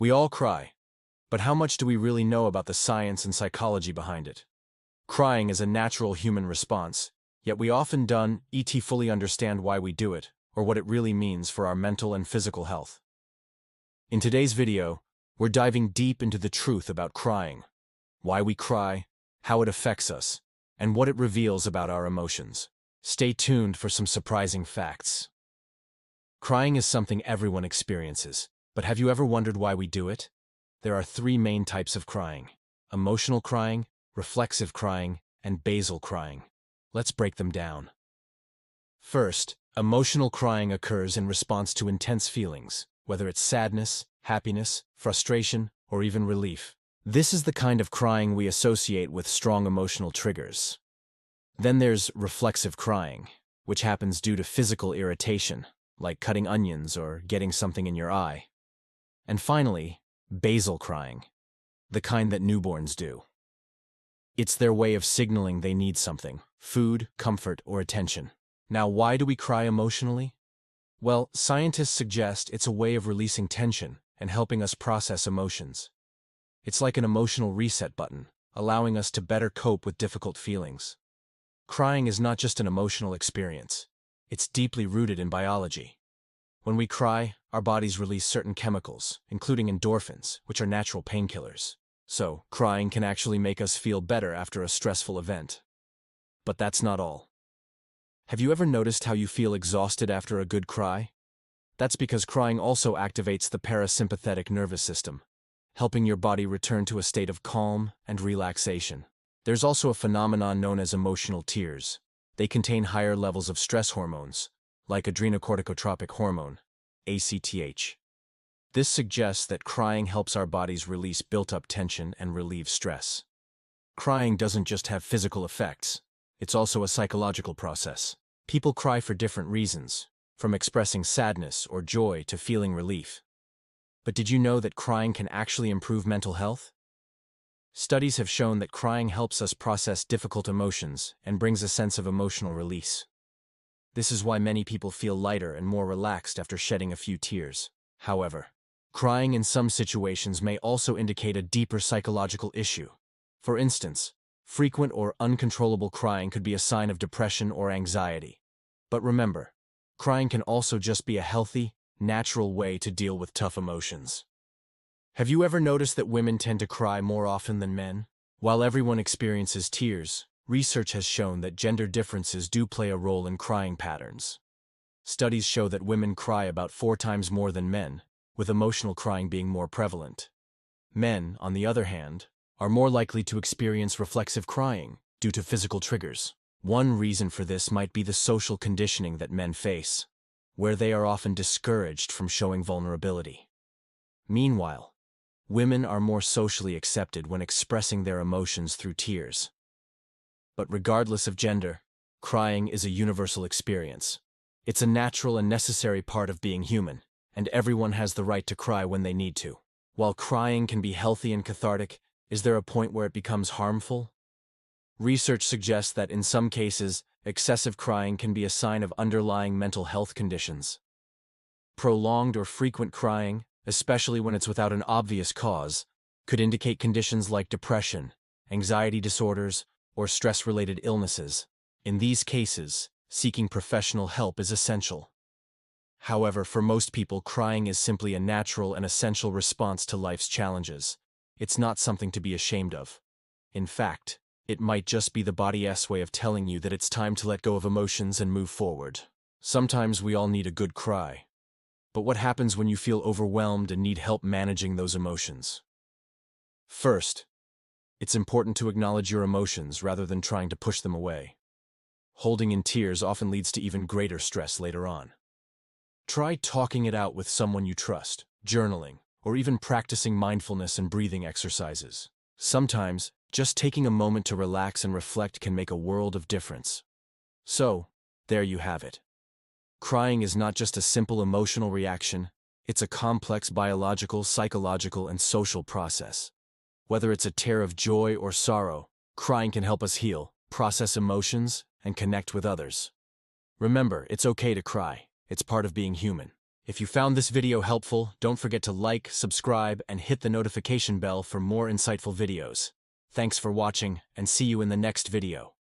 We all cry, but how much do we really know about the science and psychology behind it? Crying is a natural human response, yet we often don't fully understand why we do it or what it really means for our mental and physical health. In today's video, we're diving deep into the truth about crying, why we cry, how it affects us, and what it reveals about our emotions. Stay tuned for some surprising facts. Crying is something everyone experiences, but have you ever wondered why we do it? There are three main types of crying: emotional crying, reflexive crying, and basal crying. Let's break them down. First, emotional crying occurs in response to intense feelings, whether it's sadness, happiness, frustration, or even relief. This is the kind of crying we associate with strong emotional triggers. Then there's reflexive crying, which happens due to physical irritation, like cutting onions or getting something in your eye. And finally, basal crying, the kind that newborns do. It's their way of signaling they need something: food, comfort, or attention. Now, why do we cry emotionally? Well, scientists suggest it's a way of releasing tension and helping us process emotions. It's like an emotional reset button, allowing us to better cope with difficult feelings. Crying is not just an emotional experience. It's deeply rooted in biology. When we cry, our bodies release certain chemicals, including endorphins, which are natural painkillers. So, crying can actually make us feel better after a stressful event. But that's not all. Have you ever noticed how you feel exhausted after a good cry? That's because crying also activates the parasympathetic nervous system, helping your body return to a state of calm and relaxation. There's also a phenomenon known as emotional tears. They contain higher levels of stress hormones, like adrenocorticotropic hormone, ACTH. This suggests that crying helps our bodies release built-up tension and relieve stress. Crying doesn't just have physical effects. It's also a psychological process. People cry for different reasons, from expressing sadness or joy to feeling relief. But did you know that crying can actually improve mental health? Studies have shown that crying helps us process difficult emotions and brings a sense of emotional release. This is why many people feel lighter and more relaxed after shedding a few tears. However, crying in some situations may also indicate a deeper psychological issue. For instance, frequent or uncontrollable crying could be a sign of depression or anxiety. But remember, crying can also just be a healthy, natural way to deal with tough emotions. Have you ever noticed that women tend to cry more often than men? While everyone experiences tears, research has shown that gender differences do play a role in crying patterns. Studies show that women cry about 4 times more than men, with emotional crying being more prevalent. Men, on the other hand, are more likely to experience reflexive crying due to physical triggers. One reason for this might be the social conditioning that men face, where they are often discouraged from showing vulnerability. Meanwhile, women are more socially accepted when expressing their emotions through tears. But regardless of gender, crying is a universal experience. It's a natural and necessary part of being human, and everyone has the right to cry when they need to. While crying can be healthy and cathartic, is there a point where it becomes harmful? Research suggests that in some cases, excessive crying can be a sign of underlying mental health conditions. Prolonged or frequent crying, especially when it's without an obvious cause, could indicate conditions like depression, anxiety disorders, or stress-related illnesses. In these cases, seeking professional help is essential. However, for most people, crying is simply a natural and essential response to life's challenges. It's not something to be ashamed of. In fact, it might just be the body's way of telling you that it's time to let go of emotions and move forward. Sometimes we all need a good cry. But what happens when you feel overwhelmed and need help managing those emotions? First, it's important to acknowledge your emotions rather than trying to push them away. Holding in tears often leads to even greater stress later on. Try talking it out with someone you trust, journaling, or even practicing mindfulness and breathing exercises. Sometimes, just taking a moment to relax and reflect can make a world of difference. So, there you have it. Crying is not just a simple emotional reaction, it's a complex biological, psychological, and social process. Whether it's a tear of joy or sorrow, crying can help us heal, process emotions, and connect with others. Remember, it's okay to cry. It's part of being human. If you found this video helpful, don't forget to like, subscribe, and hit the notification bell for more insightful videos. Thanks for watching, and see you in the next video.